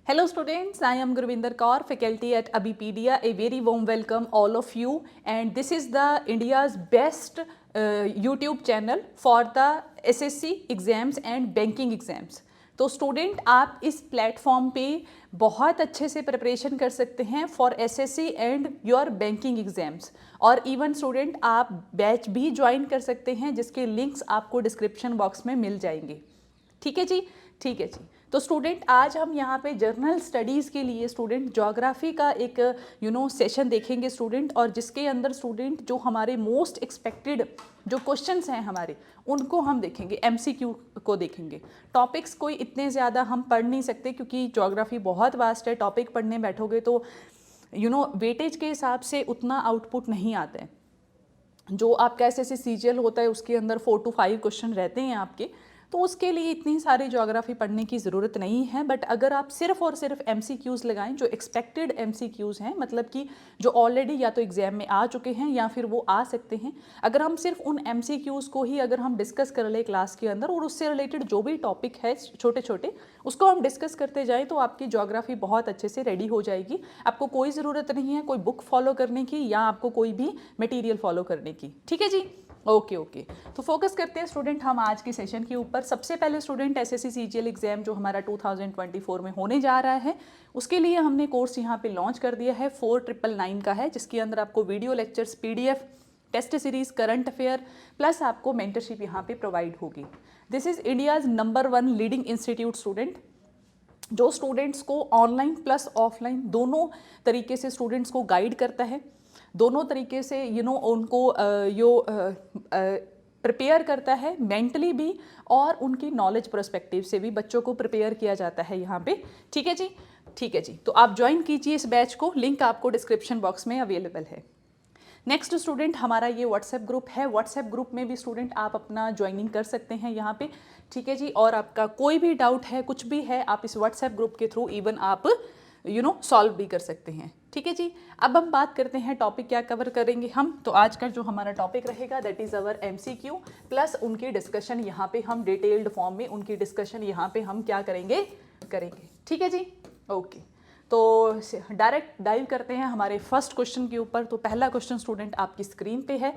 Hello students, I am Gurvinder Kaur, faculty at Abipedia. A very warm welcome all of you, and this is the India's best YouTube channel for the SSC exams and banking exams. तो student आप इस platform पे बहुत अच्छे से preparation कर सकते हैं for SSC and your banking exams, और इवन स्टूडेंट आप बैच भी ज्वाइन कर सकते हैं जिसके लिंक्स आपको डिस्क्रिप्शन बॉक्स में मिल जाएंगे। ठीक है जी, ठीक है जी। तो स्टूडेंट आज हम यहाँ पे जर्नल स्टडीज़ के लिए स्टूडेंट ज्योग्राफी का एक सेशन देखेंगे स्टूडेंट, और जिसके अंदर स्टूडेंट जो हमारे मोस्ट एक्सपेक्टेड जो क्वेश्चंस हैं हमारे उनको हम देखेंगे, एमसीक्यू को देखेंगे। टॉपिक्स कोई इतने ज़्यादा हम पढ़ नहीं सकते क्योंकि ज्योग्राफी बहुत वास्ट है, टॉपिक पढ़ने बैठोगे तो वेटेज के हिसाब से उतना आउटपुट नहीं आता है। जो आपका ऐसे सीजीएल होता है उसके अंदर 4 to 5 क्वेश्चन रहते हैं आपके, तो उसके लिए इतनी सारी ज्योग्राफी पढ़ने की ज़रूरत नहीं है। बट अगर आप सिर्फ और सिर्फ एमसीक्यूज़ लगाएं, जो एक्सपेक्टेड एमसीक्यूज़ हैं, मतलब कि जो ऑलरेडी या तो एग्जाम में आ चुके हैं या फिर वो आ सकते हैं, अगर हम सिर्फ उन एमसीक्यूज़ को ही अगर हम डिस्कस कर ले क्लास के अंदर और उससे रिलेटेड जो भी टॉपिक है छोटे छोटे उसको हम डिस्कस करते जाएँ, तो आपकी ज्योग्राफी बहुत अच्छे से रेडी हो जाएगी। आपको कोई ज़रूरत नहीं है कोई बुक फॉलो करने की या आपको कोई भी मटीरियल फॉलो करने की। ठीक है जी, ओके। तो फोकस करते हैं स्टूडेंट हम आज के सेशन के ऊपर। सबसे पहले स्टूडेंट एसएससी सीजीएल एग्जाम जो हमारा 2024 में होने जा रहा है, उसके लिए हमने कोर्स यहाँ पे लॉन्च कर दिया है, 4999 का है, जिसके अंदर आपको video lectures, PDF, test series, current affair plus आपको मेंटरशिप यहाँ पे प्रोवाइड होगी। This is India's number 1 leading institute student, जो स्टूडेंट्स को ऑनलाइन प्लस ऑफलाइन दोनों तरीके से स्टूडेंट्स को गाइड करता है, दोनों तरीके से उनको प्रिपेयर करता है मेंटली भी, और उनकी नॉलेज पर्सपेक्टिव से भी बच्चों को प्रिपेयर किया जाता है यहाँ पे। ठीक है जी, ठीक है जी। तो आप ज्वाइन कीजिए इस बैच को, लिंक आपको डिस्क्रिप्शन बॉक्स में अवेलेबल है। नेक्स्ट स्टूडेंट हमारा ये व्हाट्सएप ग्रुप है, व्हाट्सएप ग्रुप में भी स्टूडेंट आप अपना ज्वाइनिंग कर सकते हैं यहाँ पे। ठीक है जी, और आपका कोई भी डाउट है, कुछ भी है, आप इस व्हाट्सएप ग्रुप के थ्रू इवन आप सॉल्व भी कर सकते हैं। ठीक है जी, अब हम बात करते हैं टॉपिक क्या कवर करेंगे हम। तो आज का जो हमारा टॉपिक रहेगा that is our MCQ plus उनकी डिस्कशन, यहाँ पे हम डिटेल्ड फॉर्म में उनकी डिस्कशन यहाँ पे हम क्या करेंगे। ठीक है जी, ओके। तो डायरेक्ट डाइव करते हैं हमारे फर्स्ट क्वेश्चन के ऊपर। तो पहला क्वेश्चन स्टूडेंट आपकी स्क्रीन पे है,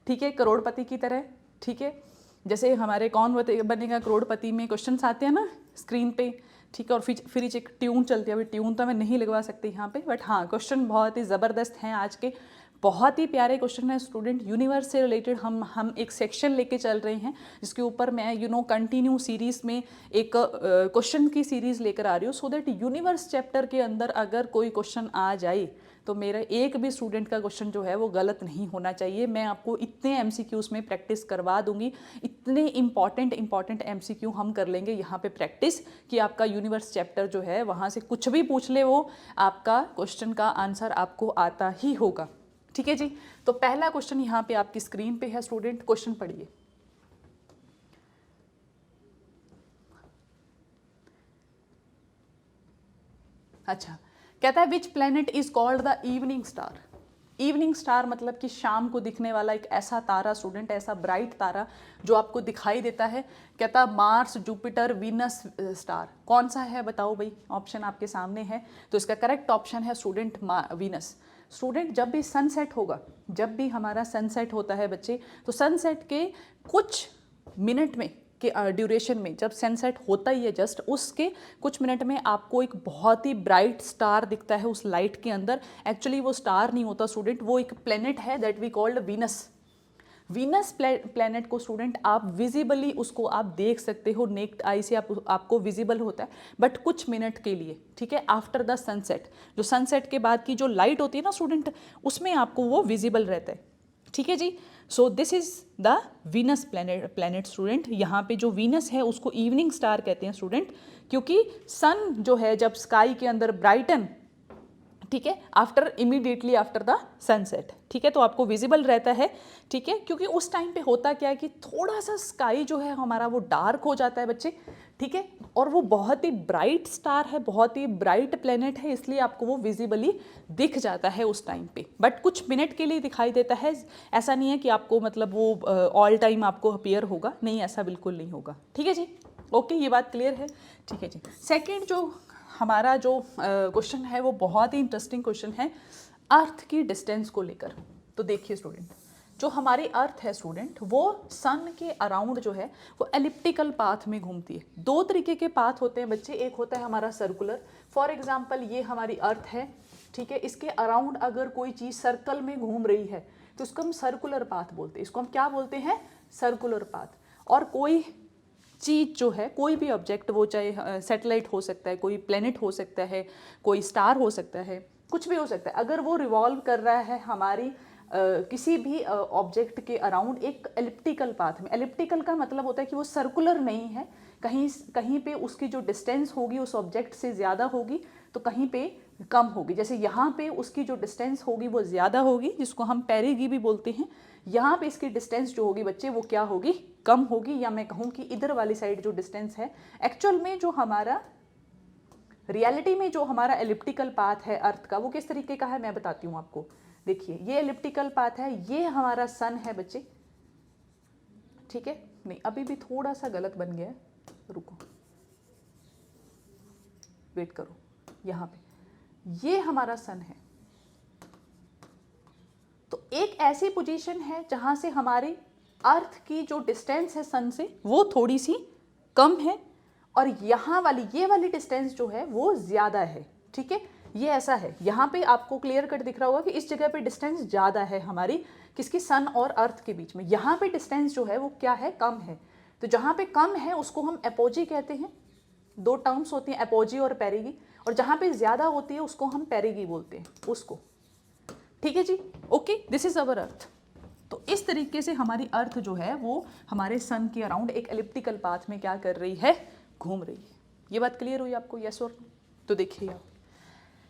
ठीक है, करोड़पति की तरह। ठीक है, जैसे हमारे कौन बनेगा करोड़पति में क्वेश्चंस आते हैं ना स्क्रीन पे, ठीक है, और फिर एक ट्यून चलती है। अभी ट्यून तो मैं नहीं लगवा सकती यहाँ पे, बट हाँ क्वेश्चन बहुत ही ज़बरदस्त हैं आज के, बहुत ही प्यारे क्वेश्चन है स्टूडेंट। यूनिवर्स से रिलेटेड हम एक सेक्शन लेके चल रहे हैं जिसके ऊपर मैं कंटिन्यू सीरीज़ में एक क्वेश्चन की सीरीज़ लेकर आ रही हूँ, सो दैट यूनिवर्स चैप्टर के अंदर अगर कोई क्वेश्चन आ जाए तो मेरा एक भी स्टूडेंट का क्वेश्चन जो है वो गलत नहीं होना चाहिए। मैं आपको इतने एमसीक्यूज़ में प्रैक्टिस करवा दूंगी, इतने इंपॉर्टेंट एमसीक्यू हम कर लेंगे यहाँ पे प्रैक्टिस, कि आपका यूनिवर्स चैप्टर जो है वहाँ से कुछ भी पूछ ले वो आपका क्वेश्चन का आंसर आपको आता ही होगा। ठीक है जी, तो पहला क्वेश्चन यहाँ पे आपकी स्क्रीन पे है स्टूडेंट, क्वेश्चन पढ़िए। अच्छा, कहता है which planet is called the evening star. Evening star मतलब कि शाम को दिखने वाला एक ऐसा तारा स्टूडेंट, ऐसा ब्राइट तारा जो आपको दिखाई देता है। कहता मार्स, जुपिटर, वीनस स्टार, कौन सा है बताओ भाई। ऑप्शन आपके सामने है, तो इसका करेक्ट ऑप्शन है स्टूडेंट वीनस। स्टूडेंट जब भी सनसेट होगा, जब भी हमारा सनसेट होता है बच्चे, तो सनसेट के कुछ मिनट में के ड्यूरेशन में, जब सनसेट होता ही है जस्ट उसके कुछ मिनट में आपको एक बहुत ही ब्राइट स्टार दिखता है उस लाइट के अंदर। एक्चुअली वो स्टार नहीं होता स्टूडेंट, वो एक प्लेनेट है that we called Venus. Venus planet को स्टूडेंट आप विजिबली उसको आप देख सकते हो, नेक्ड आई से आपको विजिबल होता है, बट कुछ मिनट के लिए। ठीक है, आफ्टर द सनसेट, जो सनसेट के बाद की जो लाइट होती है ना स्टूडेंट, उसमें आपको वो विजिबल रहता है। ठीक है जी, so this is the Venus planet student. यहाँ पे जो वीनस है उसको इवनिंग स्टार कहते हैं स्टूडेंट, क्योंकि सन जो है जब स्काई के अंदर ब्राइटन, ठीक है, इमीडिएटली आफ्टर द सनसेट, ठीक है, तो आपको विजिबल रहता है। ठीक है, क्योंकि उस टाइम पे होता क्या है कि थोड़ा सा स्काई जो है हमारा वो डार्क हो जाता है बच्चे। ठीक है, और वो बहुत ही ब्राइट स्टार है, बहुत ही ब्राइट प्लेनेट है, इसलिए आपको वो विजिबली दिख जाता है उस टाइम पे, बट कुछ मिनट के लिए दिखाई देता है। ऐसा नहीं है कि आपको मतलब वो ऑल टाइम आपको अपीयर होगा, नहीं, ऐसा बिल्कुल नहीं होगा। ठीक है जी, ओके, ये बात क्लियर है। ठीक है जी, सेकेंड जो हमारा जो क्वेश्चन है वो बहुत ही इंटरेस्टिंग क्वेश्चन है अर्थ की डिस्टेंस को लेकर। तो देखिए स्टूडेंट, जो हमारी अर्थ है स्टूडेंट, वो सन के अराउंड जो है वो एलिप्टिकल पाथ में घूमती है। दो तरीके के पाथ होते हैं बच्चे, एक होता है हमारा सर्कुलर। फॉर एग्जांपल ये हमारी अर्थ है, ठीक है, इसके अराउंड अगर कोई चीज़ सर्कल में घूम रही है तो उसको हम सर्कुलर पाथ बोलते हैं। इसको हम क्या बोलते हैं? Circular path. और कोई चीज़ जो है, कोई भी ऑब्जेक्ट, वो चाहे सैटेलाइट हो सकता है, कोई प्लेनेट हो सकता है, कोई स्टार हो सकता है, कुछ भी हो सकता है, अगर वो रिवॉल्व कर रहा है हमारी किसी भी ऑब्जेक्ट के अराउंड एक एलिप्टिकल पाथ में। एलिप्टिकल का मतलब होता है कि वो सर्कुलर नहीं है, कहीं कहीं पे उसकी जो डिस्टेंस होगी उस ऑब्जेक्ट से ज़्यादा होगी तो कहीं पे कम होगी। जैसे यहाँ पे उसकी जो डिस्टेंस होगी वो ज़्यादा होगी, जिसको हम पेरिगी भी बोलते हैं। यहाँ पे इसकी डिस्टेंस जो होगी बच्चे वो क्या होगी? कम होगी। या मैं कहूँ कि इधर वाली साइड जो डिस्टेंस है, एक्चुअल में जो हमारा रियलिटी में जो हमारा एलिप्टिकल पाथ है अर्थ का, वो किस तरीके का है मैं बताती हूँ आपको। देखिए ये एलिप्टिकल पाथ है, ये हमारा सन है बच्चे, ठीक है। नहीं अभी भी थोड़ा सा गलत बन गया है, रुको वेट करो। यहाँ पे ये हमारा सन है, तो एक ऐसी पोजीशन है जहां से हमारी अर्थ की जो डिस्टेंस है सन से वो थोड़ी सी कम है, और यहाँ वाली ये वाली डिस्टेंस जो है वो ज़्यादा है, ठीक है। ये ऐसा है, यहाँ पे आपको क्लियर कट दिख रहा होगा कि इस जगह पे डिस्टेंस ज़्यादा है हमारी किसकी? सन और अर्थ के बीच में। यहाँ पे डिस्टेंस जो है वो क्या है? कम है। तो जहाँ पे कम है उसको हम एपोजी कहते हैं। दो टर्म्स होती हैं, एपोजी और पेरिगी, और जहाँ पे ज़्यादा होती है उसको हम पेरिगी बोलते हैं उसको, ठीक है जी। Okay, this is our earth. तो इस तरीके से हमारी अर्थ जो है वो हमारे सन के अराउंड एक एलिप्टिकल पाथ में क्या कर रही है? घूम रही है। ये बात क्लियर हुई आपको? यस और नो? तो देखिए आप,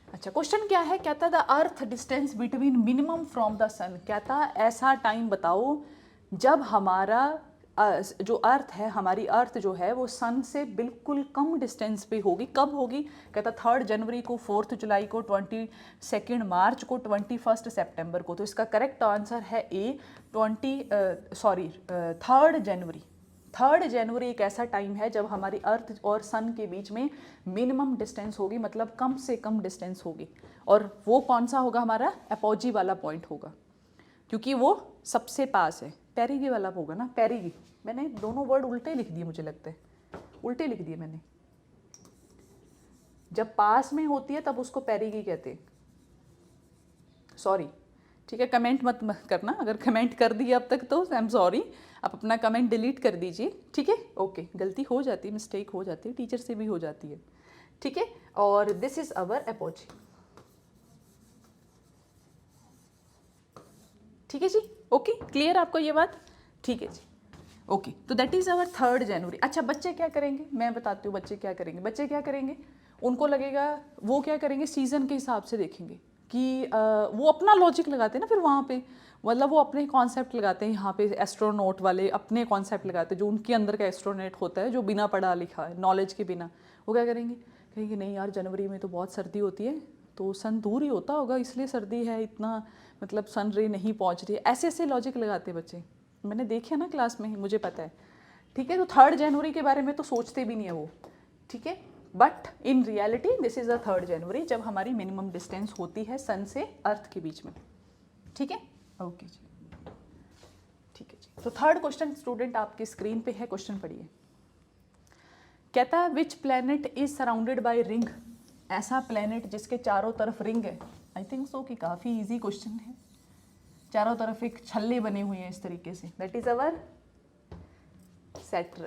अच्छा क्वेश्चन क्या है? कहता the earth distance between minimum from the sun. कहता ऐसा टाइम बताओ जब हमारा जो अर्थ है, हमारी अर्थ जो है वो सन से बिल्कुल कम डिस्टेंस पे होगी। कब होगी? कहता 3 जनवरी को, 4 जुलाई को, 22 मार्च को, 21 सितंबर को। तो इसका करेक्ट आंसर है ए 3 जनवरी। 3 जनवरी एक ऐसा टाइम है जब हमारी अर्थ और सन के बीच में मिनिमम डिस्टेंस होगी, मतलब कम से कम डिस्टेंस होगी। और वो कौन सा होगा? हमारा एपोजी वाला पॉइंट होगा, क्योंकि वो सबसे पास है। पेरिगी वाला होगा ना, पेरिगी। मैंने दोनों वर्ड उल्टे लिख दिए, मुझे लगता है उल्टे लिख दिए मैंने। जब पास में होती है तब उसको पेरिगी कहते हैं, सॉरी, ठीक है। कमेंट मत करना, अगर कमेंट कर दिए अब तक तो आई एम सॉरी, आप अपना कमेंट डिलीट कर दीजिए, ठीक है। ओके, गलती हो जाती है, मिस्टेक हो जाती है, टीचर से भी हो जाती है, ठीक है। और दिस इज अवर एपोजी, ठीक है जी। ओके, क्लियर आपको ये बात? ठीक है जी। ओके, तो दैट इज अवर 3 जनवरी। अच्छा बच्चे क्या करेंगे, मैं बताती हूँ बच्चे क्या करेंगे। बच्चे क्या करेंगे, उनको लगेगा, वो क्या करेंगे, सीजन के हिसाब से देखेंगे कि वो अपना लॉजिक लगाते हैं ना, फिर वहाँ पे मतलब वो अपने कॉन्सेप्ट लगाते हैं। यहाँ पे एस्ट्रोनॉट वाले अपने कॉन्सेप्ट लगाते हैं, जो उनके अंदर का एस्ट्रोनॉट होता है, जो बिना पढ़ा लिखा है, नॉलेज के बिना। वो क्या करेंगे, कहेंगे नहीं यार जनवरी में तो बहुत सर्दी होती है, तो सन दूर ही होता होगा इसलिए सर्दी है, इतना मतलब सन रे नहीं पहुँच रही है। ऐसे ऐसे लॉजिक लगाते बच्चे, मैंने देखे ना क्लास में, मुझे पता है, ठीक है। तो 3 जनवरी के बारे में तो सोचते भी नहीं है वो, ठीक है। But in reality this is the 3 जनवरी, जब हमारी मिनिमम डिस्टेंस होती है सन से अर्थ के बीच में, ठीक है। ओके जी, ठीक है जी। तो 3rd क्वेश्चन स्टूडेंट आपकी स्क्रीन पे है, क्वेश्चन पढ़िए। कहता है which planet is surrounded by ring. ऐसा प्लैनेट जिसके चारों तरफ रिंग है। आई थिंक सो कि काफ़ी इजी क्वेश्चन है। चारों तरफ एक छल्ले बने हुए हैं इस तरीके से, दैट इज अवर सैटर्न,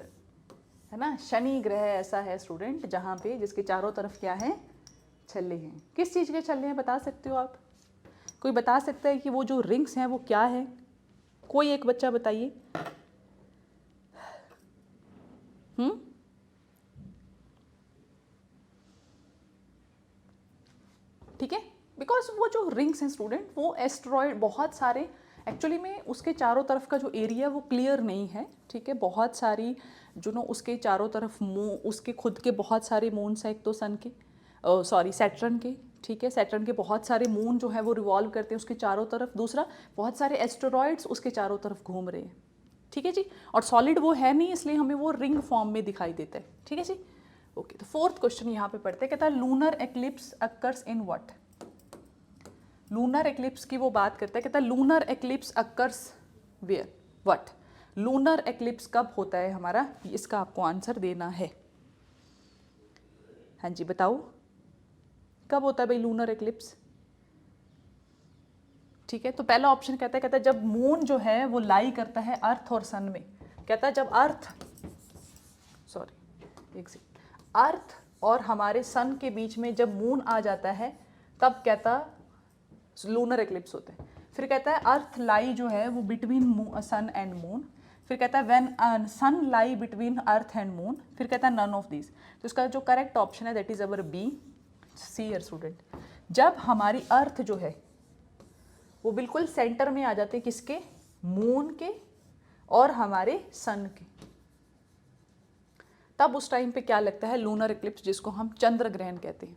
है ना। शनि ग्रह ऐसा है स्टूडेंट जहाँ पे जिसके चारों तरफ क्या है? छल्ले हैं। किस चीज़ के छल्ले हैं बता सकते हो आप? कोई बता सकता है कि वो जो रिंग्स हैं वो क्या है? कोई एक बच्चा बताइए। ठीक है, बिकॉज वो जो रिंग्स हैं स्टूडेंट, वो एस्ट्रॉयड बहुत सारे, एक्चुअली में उसके चारों तरफ का जो एरिया वो क्लियर नहीं है, ठीक है। बहुत सारी जो ना उसके चारों तरफ उसके खुद के बहुत सारे मून्स हैं, एक तो सन के, सॉरी सैटर्न के, ठीक है। सैटर्न के बहुत सारे मून जो है वो रिवॉल्व करते हैं उसके चारों तरफ। दूसरा, बहुत सारे एस्टेरॉयड्स उसके चारों तरफ घूम रहे हैं, ठीक है जी। और सॉलिड वो है नहीं, इसलिए हमें वो रिंग फॉर्म में दिखाई देता है, ठीक है जी। ओके, तो फोर्थ क्वेश्चन यहाँ पे पढ़ते हैं, कहता है lunar eclipse occurs in what. Lunar eclipse की वो बात करता है, कहता है lunar eclipse occurs where what. Lunar eclipse कब होता है हमारा, इसका आपको आंसर देना है। हाँ जी बताओ, कब होता है भाई लूनर एक्लिप्स। ठीक है, तो पहला ऑप्शन कहता है जब मून जो है वो लाई करता है अर्थ और सन में। कहता है जब अर्थ और हमारे सन के बीच में जब मून आ जाता है तब कहता लूनर एक्लिप्स होता है। फिर कहता है अर्थ लाई जो है वो बिटवीन सन एंड मून। फिर कहता है when sun lie between earth and moon. फिर कहता है नन ऑफ दीज। तो इसका जो करेक्ट ऑप्शन है that is our B, see here student. जब हमारी अर्थ जो है वो बिल्कुल सेंटर में आ जाते हैं, किसके, मून के और हमारे सन के, तब उस टाइम पे क्या लगता है लूनर इक्लिप्स, जिसको हम चंद्र ग्रहण कहते हैं।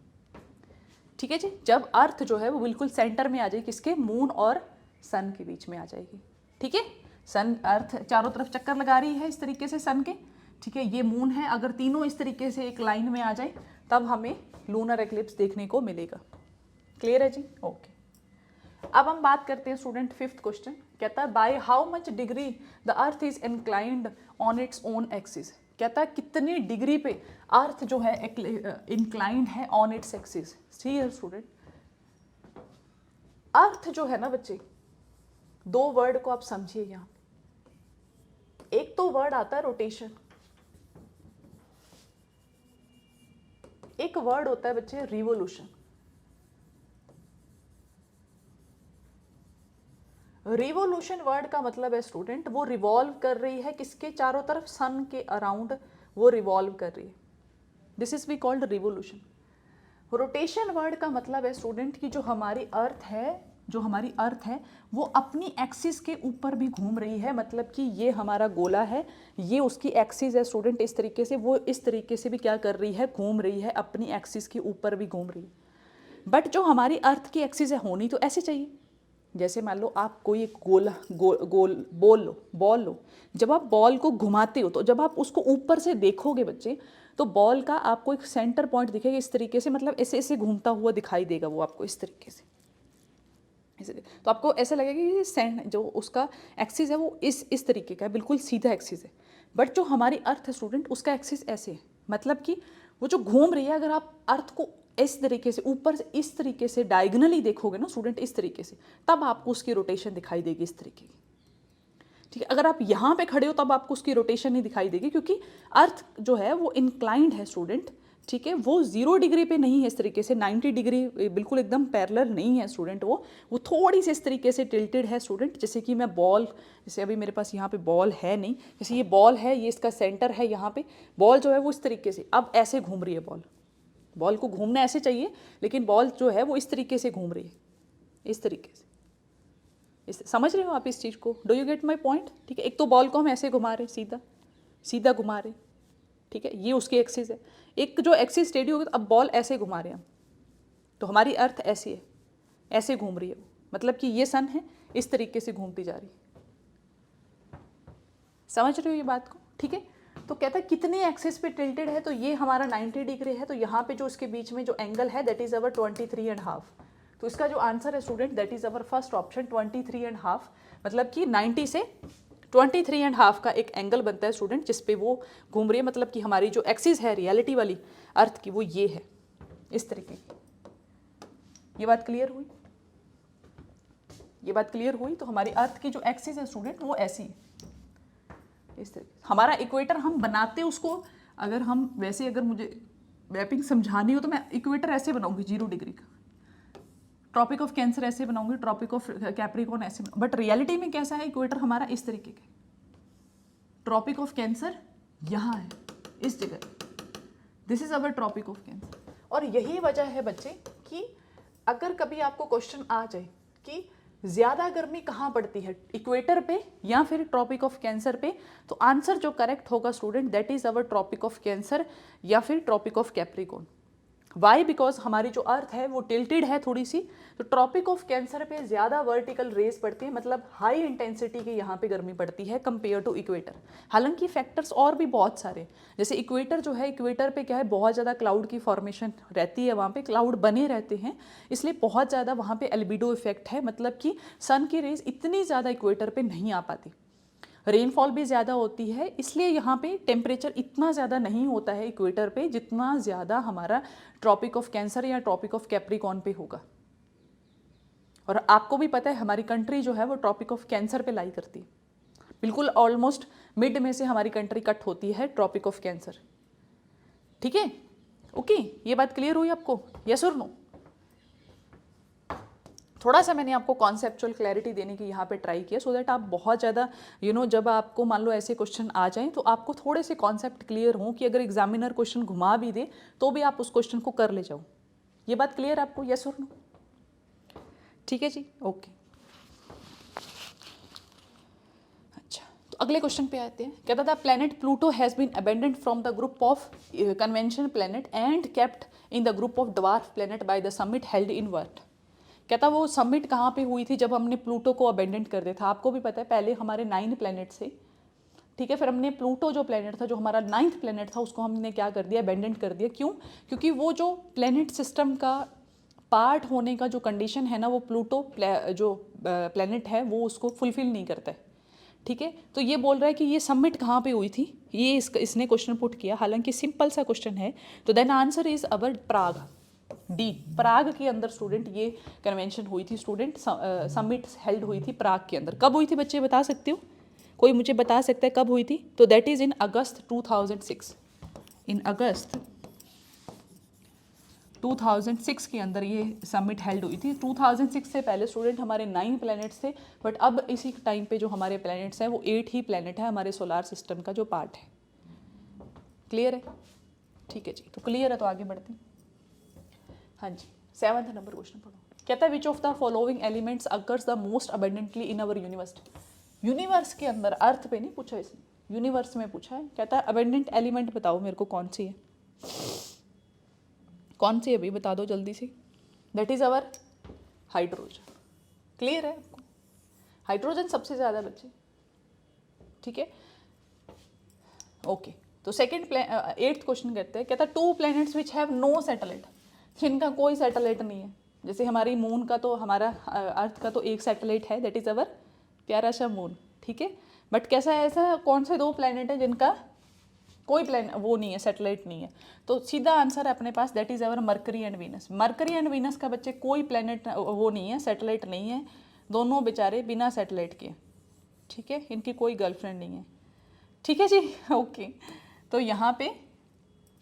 ठीक है जी, जब अर्थ जो है वो बिल्कुल सेंटर में आ जाएगी, किसके, मून और सन के बीच में आ जाएगी। ठीक है, सन अर्थ चारों तरफ चक्कर लगा रही है इस तरीके से सन के। ठीक है, ये मून है, अगर तीनों इस तरीके से एक लाइन में आ जाए तब हमें लूनर एक्लिप्स देखने को मिलेगा। क्लियर है जी, ओके। अब हम बात करते हैं स्टूडेंट फिफ्थ क्वेश्चन। कहता है by how much degree the earth is inclined on its own axis. कहता है कितनी डिग्री पे अर्थ जो है इंक्लाइंड है ऑन इट्स एक्सिस। सी है स्टूडेंट, अर्थ जो है ना बच्चे, दो वर्ड को आप समझिए यहाँ। एक तो वर्ड आता है रोटेशन, एक वर्ड होता है बच्चे रिवोल्यूशन। रिवोल्यूशन वर्ड का मतलब है स्टूडेंट वो रिवॉल्व कर रही है किसके चारों तरफ, सन के अराउंड वो रिवॉल्व कर रही है। This is we called revolution. Rotation word का मतलब है स्टूडेंट की जो हमारी अर्थ है वो अपनी एक्सिस के ऊपर भी घूम रही है। मतलब कि ये हमारा गोला है, ये उसकी एक्सिस है स्टूडेंट, इस तरीके से वो इस तरीके से भी क्या कर रही है, घूम रही है, अपनी एक्सिस के ऊपर भी घूम रही है। बट जो हमारी अर्थ की एक्सिस है होनी तो ऐसे चाहिए। जैसे मान लो आप कोई एक गोल बॉल लो, जब आप बॉल को घुमाते हो तो जब आप उसको ऊपर से देखोगे बच्चे तो बॉल का आपको एक सेंटर पॉइंट दिखेगा इस तरीके से, मतलब ऐसे ऐसे घूमता हुआ दिखाई देगा वो आपको इस तरीके से। तो आपको ऐसा लगेगा कि जो उसका एक्सिस है वो इस तरीके का है, बिल्कुल सीधा एक्सिस है। बट जो हमारी अर्थ है स्टूडेंट उसका एक्सिस ऐसे है, मतलब कि वो जो घूम रही है, अगर आप अर्थ को इस तरीके से ऊपर से इस तरीके से डायगनली देखोगे ना स्टूडेंट, इस तरीके से, तब आपको उसकी रोटेशन दिखाई देगी इस तरीके की। ठीक है, अगर आप यहाँ पे खड़े हो तब आपको उसकी रोटेशन नहीं दिखाई देगी, क्योंकि अर्थ जो है वो इंक्लाइंड है स्टूडेंट। ठीक है, वो 0 डिग्री पे नहीं है इस तरीके से, 90 डिग्री बिल्कुल एकदम पैरेलल नहीं है स्टूडेंट, वो थोड़ी सी इस तरीके से टिल्टेड है स्टूडेंट। जैसे कि मैं बॉल, जैसे अभी मेरे पास यहाँ पे बॉल है नहीं, जैसे ये बॉल है, ये इसका सेंटर है, यहाँ पे बॉल जो है वो इस तरीके से अब ऐसे घूम रही है। बॉल को घूमना ऐसे चाहिए, लेकिन बॉल जो है वो इस तरीके से घूम रही है, इस तरीके से। समझ रहे हो आप इस चीज़ को? Do you get my point? ठीक है, एक तो बॉल को हम ऐसे घुमा रहे, सीधा घुमा रहे, ठीक है, ये उसकी एक्सिस है। एक जो एक्सिस टेढ़ी होगी तो अब बॉल ऐसे घुमा रहे हैं हम, तो हमारी अर्थ ऐसी है, ऐसे घूम रही है वो, मतलब कि ये सन है, इस तरीके से घूमती जा रही है। समझ रहे हो ये बात को? ठीक है, तो कहता है कितने एक्सिस पे टिल्टेड है, तो ये हमारा 90 डिग्री है, तो यहाँ पे जो इसके बीच में जो एंगल है दैट इज अवर 23.5। तो इसका जो आंसर है student that is our first option 23.5, मतलब कि 90 से 23.5 का एक एंगल बनता है स्टूडेंट जिस पे वो घूम रही है। मतलब कि हमारी जो एक्सिस है रियलिटी वाली अर्थ की वो ये है, इस तरीके की। ये बात क्लियर हुई? ये बात क्लियर हुई? तो हमारी अर्थ की जो एक्सिस है स्टूडेंट वो ऐसी है, इस तरीके। हमारा इक्वेटर हम बनाते उसको, अगर हम वैसे, अगर मुझे मैपिंग समझानी हो तो मैं इक्वेटर ऐसे बनाऊंगी 0 डिग्री का, ट्रॉपिक ऑफ कैंसर ऐसे बनाऊंगी, ट्रॉपिक ऑफ कैप्रिकॉर्न ऐसे, बट रियलिटी में कैसा है इक्वेटर हमारा इस तरीके का। ट्रॉपिक ऑफ कैंसर यहाँ है, इस जगह, this is our Tropic of Cancer. और यही वजह है बच्चे कि अगर कभी आपको क्वेश्चन आ जाए कि ज़्यादा गर्मी कहाँ पड़ती है, इक्वेटर पे या फिर ट्रॉपिक ऑफ कैंसर पे, तो आंसर जो करेक्ट होगा student that is our Tropic of Cancer या फिर Tropic of Capricorn. Why? Because हमारी जो अर्थ है वो टिल्टेड है थोड़ी सी, तो ट्रॉपिक ऑफ कैंसर पे ज़्यादा वर्टिकल रेज पड़ती है, मतलब हाई इंटेंसिटी की यहाँ पे गर्मी पड़ती है कंपेयर टू इक्वेटर। हालांकि फैक्टर्स और भी बहुत सारे, जैसे इक्वेटर जो है, इक्वेटर पे क्या है, बहुत ज़्यादा क्लाउड की फॉर्मेशन रहती है, वहाँ पे क्लाउड बने रहते हैं, इसलिए बहुत ज़्यादा वहाँ पे एल्बिडो इफेक्ट है, मतलब कि सन की रेज इतनी ज़्यादा इक्वेटर पे नहीं आ पाती। रेनफॉल भी ज़्यादा होती है, इसलिए यहाँ पे टेम्परेचर इतना ज़्यादा नहीं होता है इक्वेटर पे जितना ज़्यादा हमारा ट्रॉपिक ऑफ कैंसर या ट्रॉपिक ऑफ कैप्रिकॉर्न पे होगा। और आपको भी पता है हमारी कंट्री जो है वो ट्रॉपिक ऑफ कैंसर पे लाई करती है, बिल्कुल ऑलमोस्ट मिड में से हमारी कंट्री कट होती है ट्रॉपिक ऑफ कैंसर। ठीक है, ओके, ये बात क्लियर हुई आपको, यस और नो? थोड़ा सा मैंने आपको कॉन्सेप्चुअल क्लैरिटी देने की यहाँ पे ट्राई किया, सो दैट आप बहुत ज़्यादा जब आपको मान लो ऐसे क्वेश्चन आ जाएं तो आपको थोड़े से कॉन्सेप्ट क्लियर हों कि अगर एग्जामिनर क्वेश्चन घुमा भी दे तो भी आप उस क्वेश्चन को कर ले जाओ। ये बात क्लियर आपको, यस और नो? ठीक है जी, ओके। अच्छा, तो अगले क्वेश्चन पे आते हैं। कहता था planet Pluto has been abandoned from the group of conventional planet and kept in the group of dwarf planet by the summit held in wart. कहता वो समिट कहाँ पे हुई थी जब हमने प्लूटो को अबेंडेंट कर दिया था? आपको भी पता है पहले हमारे 9 प्लैनेट थे, ठीक है, फिर हमने प्लूटो जो प्लैनेट था, जो हमारा 9th प्लैनेट था, उसको हमने क्या कर दिया, अबेंडेंट कर दिया। क्यों? क्योंकि वो जो प्लैनेट सिस्टम का पार्ट होने का जो कंडीशन है ना, वो प्लूटो जो प्लैनेट है वो उसको फुलफिल नहीं करता है। ठीक है, तो ये बोल रहा है कि ये समिट कहाँ पे हुई थी, ये इसने क्वेश्चन पुट किया, हालांकि सिंपल सा क्वेश्चन है। तो then answer is our Prague, D, Prague के अंदर स्टूडेंट ये कन्वेंशन हुई थी, स्टूडेंट समिट हेल्ड हुई थी प्राग के अंदर। कब हुई थी बच्चे, बता सकते हो? कोई मुझे बता सकता है कब हुई थी? तो दैट इज इन अगस्त 2006, इन अगस्त 2006 के अंदर ये समिट हेल्ड हुई थी। 2006 से पहले स्टूडेंट हमारे 9 प्लैनेट्स थे, बट अब इसी टाइम पे जो हमारे प्लैनेट्स हैं वो 8 ही प्लैनेट है हमारे सोलार सिस्टम का जो पार्ट है। क्लियर है? ठीक है जी, तो क्लियर है तो आगे बढ़ते हैं। हाँ जी, 7th नंबर क्वेश्चन पढ़ो। कहता है which of the following elements occurs the most abundantly in our universe. Universe के अंदर, अर्थ पे नहीं पूछा इसने, यूनिवर्स में पूछा है। कहता है अबेंडेंट एलिमेंट बताओ मेरे को कौन सी है, कौन सी है भाई, बता दो जल्दी से। That is our hydrogen. Clear है आपको? हाइड्रोजन सबसे ज़्यादा बच्चे, ठीक है, ओके। तो सेकेंड 8th क्वेश्चन कहते हैं, कहता है 2 planets which have no satellite, जिनका कोई सैटेलाइट नहीं है। जैसे हमारी मून का तो, हमारा अर्थ का तो एक सैटेलाइट है, दैट इज़ अवर प्यारा सा मून, ठीक है। बट कैसा है, ऐसा कौन से 2 प्लैनेट है जिनका कोई वो नहीं है, सैटेलाइट नहीं है? तो सीधा आंसर है अपने पास, that is our Mercury and Venus. Mercury and Venus का बच्चे कोई प्लैनेट वो नहीं है, सैटेलाइट नहीं है, दोनों बेचारे बिना सैटेलाइट के, ठीक है, इनकी कोई गर्लफ्रेंड नहीं है। ठीक है जी, ओके। तो यहाँ पे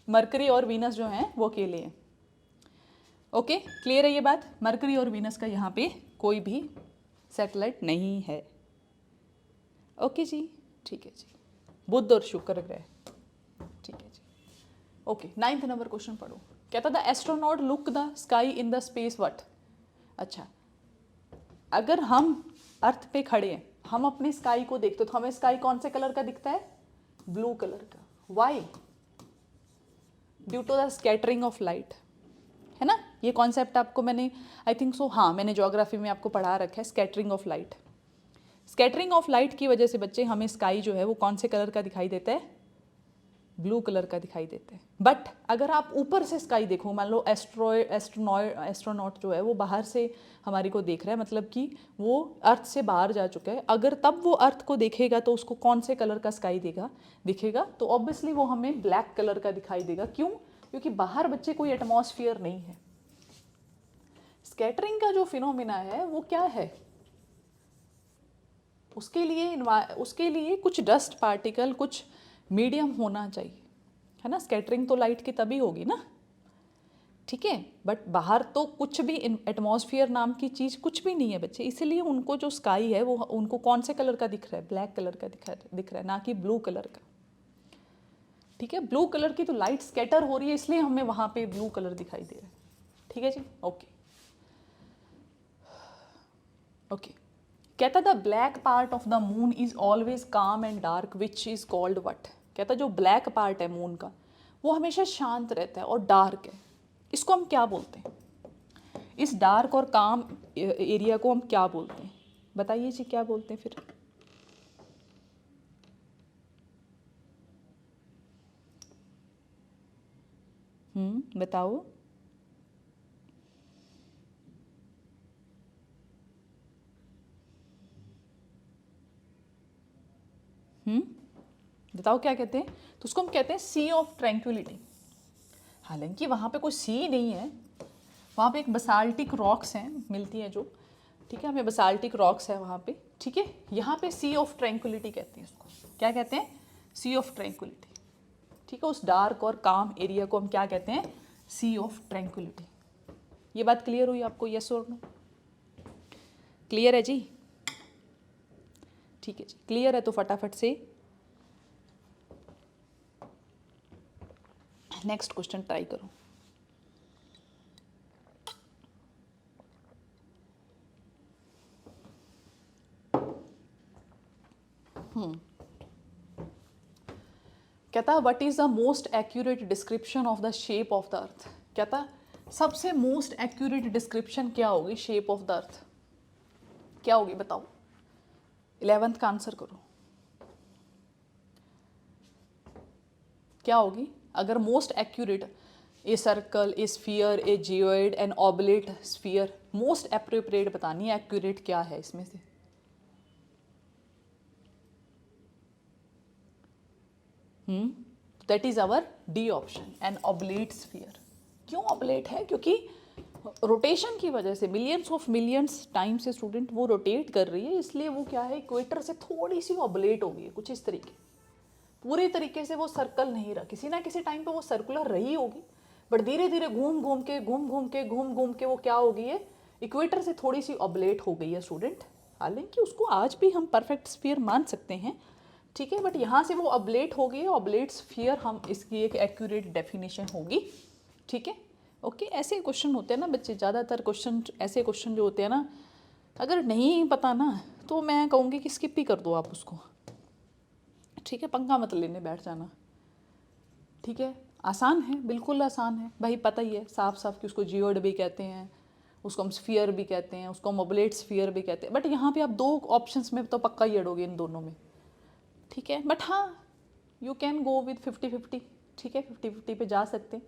मरकरी और वीनस जो हैं वो अकेले हैं। ओके, क्लियर है ये बात? मरकरी और वीनस का यहाँ पे कोई भी सैटेलाइट नहीं है। ओके जी, ठीक है जी। बुध और शुक्र ग्रह, ठीक है जी, ओके। 9th नंबर क्वेश्चन पढ़ो। कहता the astronaut look the sky in the space what. अच्छा, अगर हम अर्थ पे खड़े हैं, हम अपने स्काई को देखते तो हमें स्काई कौन से कलर का दिखता है? ब्लू कलर का। Why? Due to the scattering of light, है ना। ये कॉन्सेप्ट आपको मैंने आई थिंक सो, हाँ, मैंने ज्योग्राफी में आपको पढ़ा रखा है, scattering of light. Scattering of light की वजह से बच्चे हमें स्काई जो है वो कौन से कलर का दिखाई देता है? ब्लू कलर का दिखाई देता है। बट अगर आप ऊपर से स्काई देखो, मान लो एस्ट्रोनॉट जो है वो बाहर से हमारी को देख रहा है, मतलब कि वो अर्थ से बाहर जा चुका है, अगर तब वो अर्थ को देखेगा तो उसको कौन से कलर का स्काई दिखेगा? तो ऑब्वियसली वो हमें ब्लैक कलर का दिखाई देगा। क्यों? क्योंकि बाहर बच्चे कोई एटमॉस्फेयर नहीं है। स्कैटरिंग का जो फिनोमिना है वो क्या है? उसके लिए कुछ डस्ट पार्टिकल, कुछ मीडियम होना चाहिए, है ना। स्कैटरिंग तो लाइट की तभी होगी ना, ठीक है। बट बाहर तो कुछ भी, एटमॉस्फेयर नाम की चीज़ कुछ भी नहीं है बच्चे, इसलिए उनको जो स्काई है वो उनको कौन से कलर का दिख रहा है? ब्लैक कलर का दिख रहा है, ना कि ब्लू कलर का, ठीक है। ब्लू कलर की तो लाइट स्कैटर हो रही है, इसलिए हमें वहाँ पे ब्लू कलर दिखाई दे रहा है, ठीक है जी, ओके ओके। कहता the black part of the moon is always calm and dark which is called what. कहता जो ब्लैक पार्ट है मून का वो हमेशा शांत रहता है और डार्क है, इसको हम क्या बोलते हैं? इस डार्क और काम एरिया को हम क्या बोलते हैं? बताइए जी, क्या बोलते हैं फिर? बताओ। बताओ क्या कहते हैं? तो उसको हम कहते हैं सी ऑफ ट्रैंक्विलिटी। हालांकि वहाँ पे कोई सी नहीं है, वहाँ पे एक बसाल्टिक रॉक्स हैं मिलती हैं जो, ठीक है, हमें बसाल्टिक रॉक्स है वहाँ पे, ठीक है। यहाँ पे सी ऑफ ट्रैंक्विलिटी कहते हैं उसको। क्या कहते हैं? सी ऑफ ट्रैंक्विलिटी, ठीक है। उस डार्क और काम एरिया को हम क्या कहते हैं? सी ऑफ ट्रैंक्विलिटी। ये बात क्लियर हुई आपको? यस और नो? क्लियर है जी? ठीक है जी, क्लियर है तो फटाफट से नेक्स्ट क्वेश्चन ट्राई करो। कहता what is the most accurate description of the shape of the earth? कहता सबसे मोस्ट एक्यूरेट डिस्क्रिप्शन क्या होगी शेप ऑफ द अर्थ? क्या होगी बताओ? 11th का आंसर करो। क्या होगी अगर most accurate? A circle, a sphere, a geoid, an oblate sphere. Most appropriate बतानी है, एक्यूरेट क्या है इसमें से? That is our D option, an oblate sphere. क्यों ऑबलेट है? क्योंकि रोटेशन की वजह से मिलियंस ऑफ मिलियंस टाइम से स्टूडेंट वो रोटेट कर रही है, इसलिए वो क्या है, इक्वेटर से थोड़ी सी ऑबलेट हो गई है, कुछ इस तरीके। पूरी तरीके से वो सर्कल नहीं रहा, किसी ना किसी टाइम पे वो सर्कुलर रही होगी, बट धीरे धीरे घूम घूम के वो क्या हो गई है, इक्वेटर से थोड़ी सी ऑबलेट हो गई है स्टूडेंट। हालांकि उसको आज भी हम परफेक्ट स्फीयर मान सकते हैं, ठीक है, बट यहाँ से वो ऑबलेट हो गई है। ऑबलेट स्फीयर हम इसकी एक एक्यूरेट डेफिनेशन होगी, ठीक है। ओके, ऐसे क्वेश्चन होते हैं ना बच्चे, ज़्यादातर क्वेश्चन ऐसे क्वेश्चन जो होते हैं ना, अगर नहीं पता ना तो मैं कहूँगी कि स्किप ही कर दो आप उसको, ठीक है, पंगा मत लेने बैठ जाना, ठीक है। आसान है, बिल्कुल आसान है भाई, पता ही है साफ साफ कि उसको जियोइड भी कहते हैं, उसको हम स्फीयर भी कहते हैं, उसको हम ऑबलेट स्फीयर भी कहते हैं, बट यहाँ पे आप दो ऑप्शंस में तो पक्का ही अड़ोगे इन दोनों में, ठीक है। बट हाँ, यू कैन गो विद 50-50, ठीक है, 50-50 पे जा सकते हैं,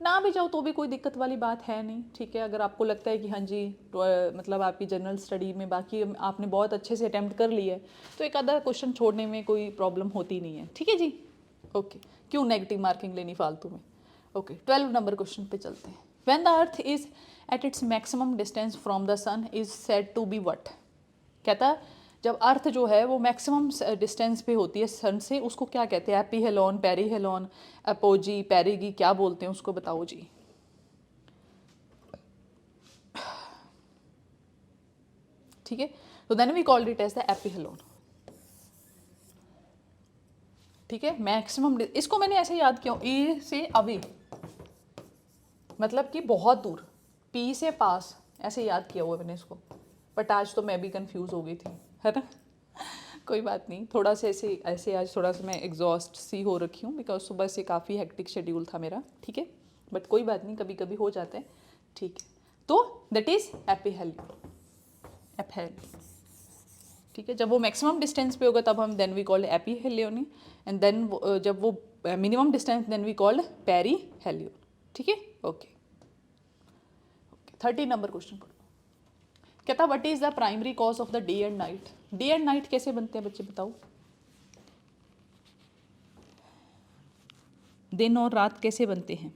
ना भी जाओ तो भी कोई दिक्कत वाली बात है नहीं, ठीक है। अगर आपको लगता है कि हाँ जी मतलब आपकी जनरल स्टडी में बाकी आपने बहुत अच्छे से अटैम्प्ट कर लिया है, तो एक आधा क्वेश्चन छोड़ने में कोई प्रॉब्लम होती नहीं है, ठीक है जी। ओके, क्यों नेगेटिव मार्किंग लेनी फालतू में। ओके, 12 नंबर क्वेश्चन पे चलते हैं। When the earth is at its maximum distance from the sun is said to be what? कहता है जब अर्थ जो है वो मैक्सिमम डिस्टेंस पे होती है सन से, उसको क्या कहते हैं? एपीहेलॉन, पेरीहेलॉन, अपोजी, पेरिगी, क्या बोलते हैं उसको? बताओ जी। ठीक है, तो then we called it as the aphelion, ठीक है। मैक्सिमम, इसको मैंने ऐसे याद किया, ए से अवे मतलब कि बहुत दूर, पी से पास, ऐसे याद किया हुआ मैंने इसको, बट आज तो मैं भी कंफ्यूज हो गई थी, है ना। कोई बात नहीं, थोड़ा सा ऐसे ऐसे आज थोड़ा सा मैं एग्जॉस्ट सी हो रखी हूँ, बिकॉज सुबह से काफ़ी हेक्टिक शेड्यूल था मेरा, ठीक है, बट कोई बात नहीं, कभी कभी हो जाता है, ठीक है। तो दैट इज एपीहेलियन, एपीहेलियन, ठीक है। जब वो मैक्सिमम डिस्टेंस पे होगा तब हम then we called aphelion, and then जब वो minimum distance then we called perihelion, ठीक है। ओके, 30 नंबर क्वेश्चन पढ़ो। कहता what is the primary cause of the day and night? Day and night कैसे बनते हैं बच्चे बताओ? दिन और रात कैसे बनते हैं?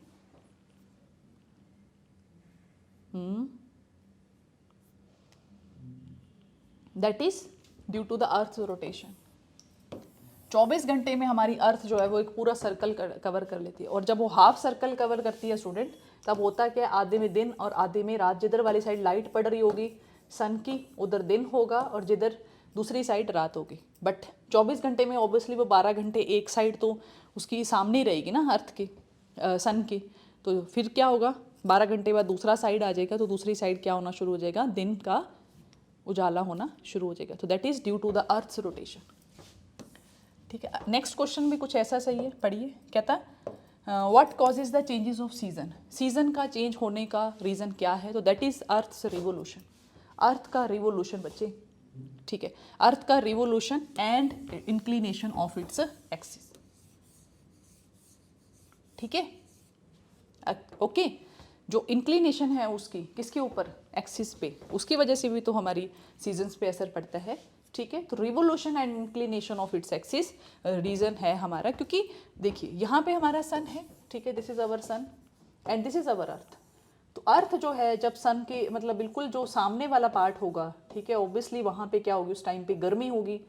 That is due to the earth rotation. 24 घंटे में हमारी अर्थ जो है वो एक पूरा सर्कल कवर कर लेती है, और जब वो हाफ सर्कल कवर करती है स्टूडेंट, तब होता क्या है, आधे में दिन और आधे में रात। जिधर वाली साइड लाइट पड़ रही होगी सन की, उधर दिन होगा, और जिधर दूसरी साइड रात होगी। बट 24 घंटे में ऑब्वियसली वो 12 घंटे एक साइड तो उसकी सामने रहेगी ना अर्थ की, सन की, तो फिर क्या होगा, 12 घंटे बाद दूसरा साइड आ जाएगा, तो दूसरी साइड क्या होना शुरू हो जाएगा, दिन का उजाला होना शुरू हो जाएगा। तो that is due to the earth's rotation, ठीक है। नेक्स्ट क्वेश्चन भी कुछ ऐसा सही है, पढ़िए। कहता what causes the changes off season, season का चेंज होने का रीज़न क्या है, तो दैट इज़ अर्थ्स रिवोल्यूशन, अर्थ का रिवोल्यूशन बच्चे, ठीक है, अर्थ का revolution and inclination of its axis, ठीक है, ओके। जो इंक्लिनेशन है उसकी किसके ऊपर, एक्सिस पे, उसकी वजह से भी तो हमारी सीजन्स पे असर पड़ता है, ठीक है। तो revolution and inclination of its axis reason है हमारा, क्योंकि देखिए यहाँ पे हमारा सन है, ठीक है, this is our sun and this is our earth. तो अर्थ जो है जब सन के मतलब बिल्कुल जो सामने वाला पार्ट होगा, ठीक है, ऑब्वियसली वहाँ पे क्या होगी, उस टाइम पे गर्मी होगी,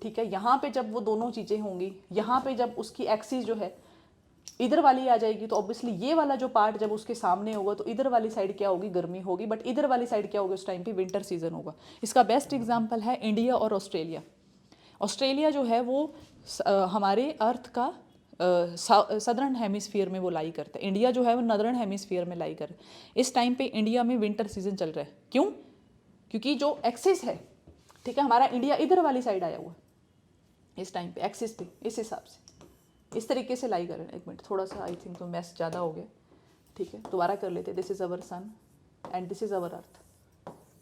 ठीक है। यहाँ पे जब वो दोनों चीज़ें होंगी, यहाँ पे जब उसकी एक्सिस जो है इधर वाली आ जाएगी, तो ऑब्वियसली ये वाला जो पार्ट जब उसके सामने होगा तो इधर वाली साइड क्या होगी, गर्मी होगी, बट इधर वाली साइड क्या होगी, उस टाइम पे विंटर सीजन होगा। इसका बेस्ट एग्जांपल है इंडिया और ऑस्ट्रेलिया। ऑस्ट्रेलिया जो है वो हमारे अर्थ का सदर्न हेमिस्फीयर में वो लाई करता है, इंडिया जो है वो नदर्न हेमिस्फीयर में लाई कर रहा है। इस टाइम पे इंडिया में विंटर सीजन चल रहा है, क्यों, क्योंकि जो एक्सिस है, ठीक है, हमारा इंडिया इधर वाली साइड आया हुआ इस टाइम पे, एक्सिस पे इस हिसाब से इस तरीके से लाई करें। एक मिनट, थोड़ा सा आई थिंक तो मैस ज़्यादा हो गया, ठीक है, दोबारा कर लेते। This is our sun and this is our earth.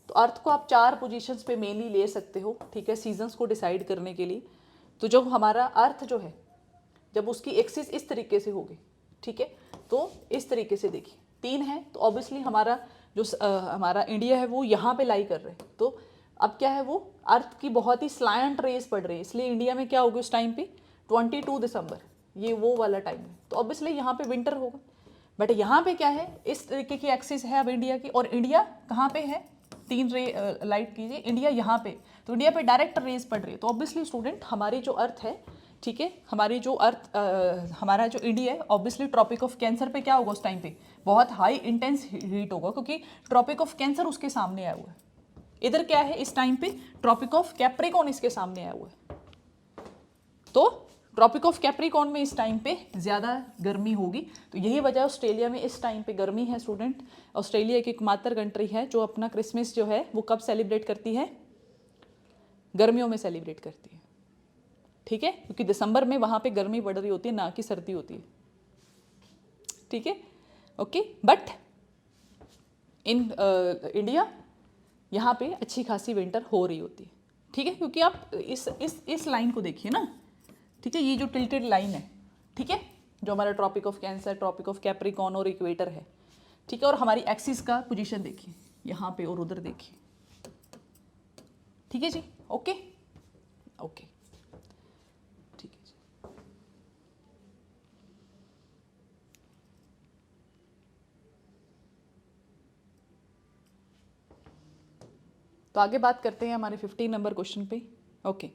तो अर्थ को आप 4 पोजीशंस पे मेनली ले सकते हो, ठीक है, सीजन्स को डिसाइड करने के लिए। तो जब हमारा अर्थ जो है जब उसकी एक्सिस इस तरीके से होगी, ठीक है, तो इस तरीके से देखिए 3 है, तो ऑब्वियसली हमारा जो हमारा इंडिया है वो यहाँ पे लाई कर रहे हैं। तो अब क्या है, वो अर्थ की बहुत ही स्लैंट रेस पड़ रही है, इसलिए इंडिया में क्या होगी उस टाइम पे 22 दिसंबर, ये वो वाला टाइम है, तो ऑब्वियसली यहाँ पे विंटर होगा। बट यहाँ पे क्या है, इस तरीके की एक्सिस है अब इंडिया की, और इंडिया कहाँ पे है, 3 रे लाइट कीजिए, इंडिया यहाँ पे, तो इंडिया पे डायरेक्ट रेस पड़ रही है। तो ऑब्वियसली स्टूडेंट हमारी जो अर्थ है, ठीक है, हमारी जो अर्थ हमारा जो इंडिया है, ऑब्वियसली ट्रॉपिक ऑफ कैंसर पे क्या होगा उस टाइम पे, बहुत हाई इंटेंस हीट होगा, क्योंकि ट्रॉपिक ऑफ कैंसर उसके सामने आया हुआ है। इधर क्या है इस टाइम पे, ट्रॉपिक ऑफ कैप्रिकॉर्न इसके सामने आया हुआ है। तो ट्रॉपिक ऑफ कैप्रिकॉर्न में इस टाइम पे ज़्यादा गर्मी होगी, तो यही वजह ऑस्ट्रेलिया में इस टाइम पे गर्मी है स्टूडेंट। ऑस्ट्रेलिया एक एकमात्र कंट्री है जो अपना क्रिसमस जो है वो कब सेलिब्रेट करती है, गर्मियों में सेलिब्रेट करती है, ठीक है, क्योंकि दिसंबर में वहाँ पे गर्मी बढ़ रही होती है, ना कि सर्दी होती है, ठीक है, ओके। बट इन इंडिया यहाँ पे अच्छी खासी विंटर हो रही होती है, ठीक है, क्योंकि आप इस लाइन को देखिए ना, ठीक है, ये जो टिल्टेड लाइन है, ठीक है, जो हमारा Tropic of Cancer, Tropic of Capricorn और इक्वेटर है, ठीक है, और हमारी एक्सिस का पोजीशन देखिए यहाँ पे और उधर देखिए, ठीक है जी, ओके ओके, ठीक है जी। तो आगे बात करते हैं हमारे 15 नंबर क्वेश्चन पे, ओके।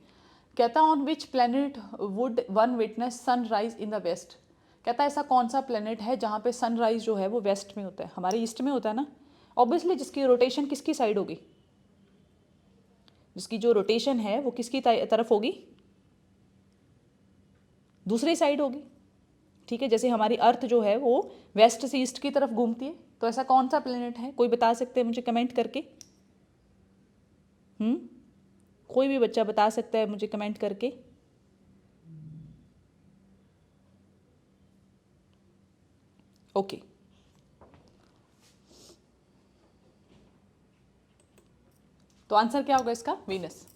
कहता on which planet would one witness sunrise in the west, कहता ऐसा कौन सा प्लेनेट है जहाँ पे सनराइज जो है वो वेस्ट में होता है, हमारे ईस्ट में होता है ना, ऑब्वियसली जिसकी रोटेशन किसकी साइड होगी, जिसकी जो रोटेशन है वो किसकी तरफ होगी, दूसरी साइड होगी, ठीक है, जैसे हमारी अर्थ जो है वो वेस्ट से ईस्ट की तरफ घूमती है। तो ऐसा कौन सा प्लेनेट है, कोई बता सकते हैं मुझे कमेंट करके, कोई भी बच्चा बता सकता है मुझे कमेंट करके, ओके। तो आंसर क्या होगा इसका, वीनस,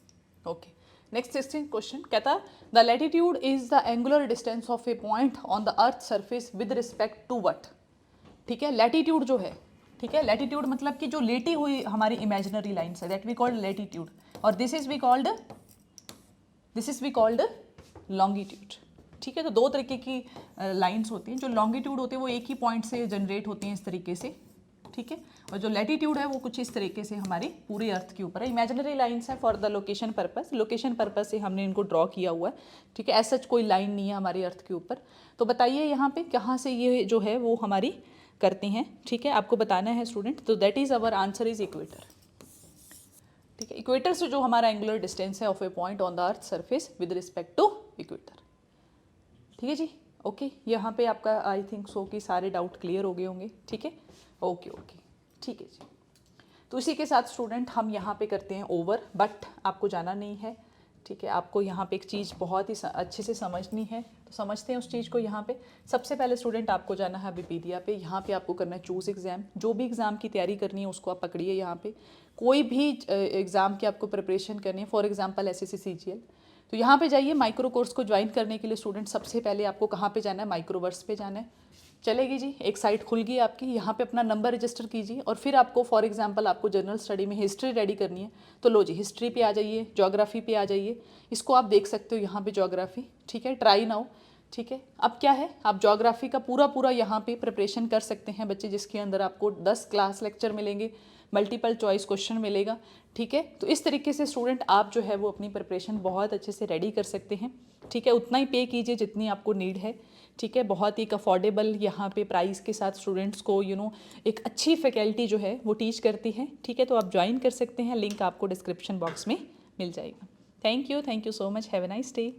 ओके। नेक्स्ट 16 क्वेश्चन कहता the latitude is the angular distance of a point on the earth surface with respect to what, ठीक है, लैटिट्यूड जो है, ठीक है, लैटिट्यूड मतलब कि जो लेटी हुई हमारी इमेजिनरी लाइन्स है, दैट वी कॉल्ड लैटिट्यूड, और this is we called longitude, ठीक है। तो 2 तरीके की लाइन्स होती हैं, जो लॉन्गिट्यूड होती है वो एक ही पॉइंट से जनरेट होती हैं इस तरीके से, ठीक है, और जो लैटिट्यूड है वो कुछ इस तरीके से हमारी पूरी अर्थ के ऊपर है। इमेजिनरी लाइन्स है फॉर द लोकेशन पर्पस से हमने इनको ड्रॉ किया हुआ है, ठीक है, ऐसा कोई लाइन नहीं है हमारी अर्थ के ऊपर। तो बताइए यहाँ पे कहाँ से ये जो है वो हमारी करते हैं, ठीक है, आपको बताना है स्टूडेंट। तो that is our answer is equator, ठीक है, इक्वेटर से जो हमारा एंगुलर डिस्टेंस है of a point on the earth surface with respect to equator, ठीक है जी, ओके। यहाँ पे आपका आई थिंक सो कि सारे डाउट क्लियर हो गए होंगे, ठीक है, ओके ओके, ठीक है जी। तो इसी के साथ स्टूडेंट हम यहाँ पे करते हैं ओवर, बट आपको जाना नहीं है, ठीक है, आपको यहाँ पे एक चीज़ बहुत ही अच्छे से समझनी है। तो तो समझते हैं उस चीज़ को। यहाँ पे सबसे पहले स्टूडेंट आपको जाना है अबीपीडिया पे। यहाँ पे आपको करना है चूज़ एग्ज़ाम। जो भी एग्ज़ाम की तैयारी करनी है उसको आप पकड़िए। यहाँ पे कोई भी एग्ज़ाम की आपको प्रिपरेशन करनी है, फॉर एग्जांपल एसएससी सीजीएल, तो यहाँ पे जाइए। माइक्रो कोर्स को ज्वाइन करने के लिए स्टूडेंट सबसे पहले आपको कहाँ पे जाना है, माइक्रोवर्स पे जाना है। चलेगी जी, एक साइट खुल गई आपकी, यहाँ पे अपना नंबर रजिस्टर कीजिए और फिर आपको फॉर एग्जांपल आपको जनरल स्टडी में हिस्ट्री रेडी करनी है, तो लो जी हिस्ट्री पे आ जाइए, ज्योग्राफी पे आ जाइए। इसको आप देख सकते हो यहाँ पे ज्योग्राफी, ठीक है, ट्राई नाउ, ठीक है। अब क्या है, आप ज्योग्राफी का पूरा यहाँ पे प्रिपरेशन कर सकते हैं बच्चे, जिसके अंदर आपको 10 क्लास लेक्चर मिलेंगे, मल्टीपल चॉइस क्वेश्चन मिलेगा, ठीक है। तो इस तरीके से स्टूडेंट आप जो है वो अपनी प्रिपरेशन बहुत अच्छे से रेडी कर सकते हैं, ठीक है। उतना ही पे कीजिए जितनी आपको नीड है, ठीक है। बहुत ही अफोर्डेबल यहाँ पे प्राइस के साथ स्टूडेंट्स को एक अच्छी फैकल्टी जो है वो टीच करती है, ठीक है। तो आप ज्वाइन कर सकते हैं, लिंक आपको डिस्क्रिप्शन बॉक्स में मिल जाएगा। Thank you so much, have a nice day.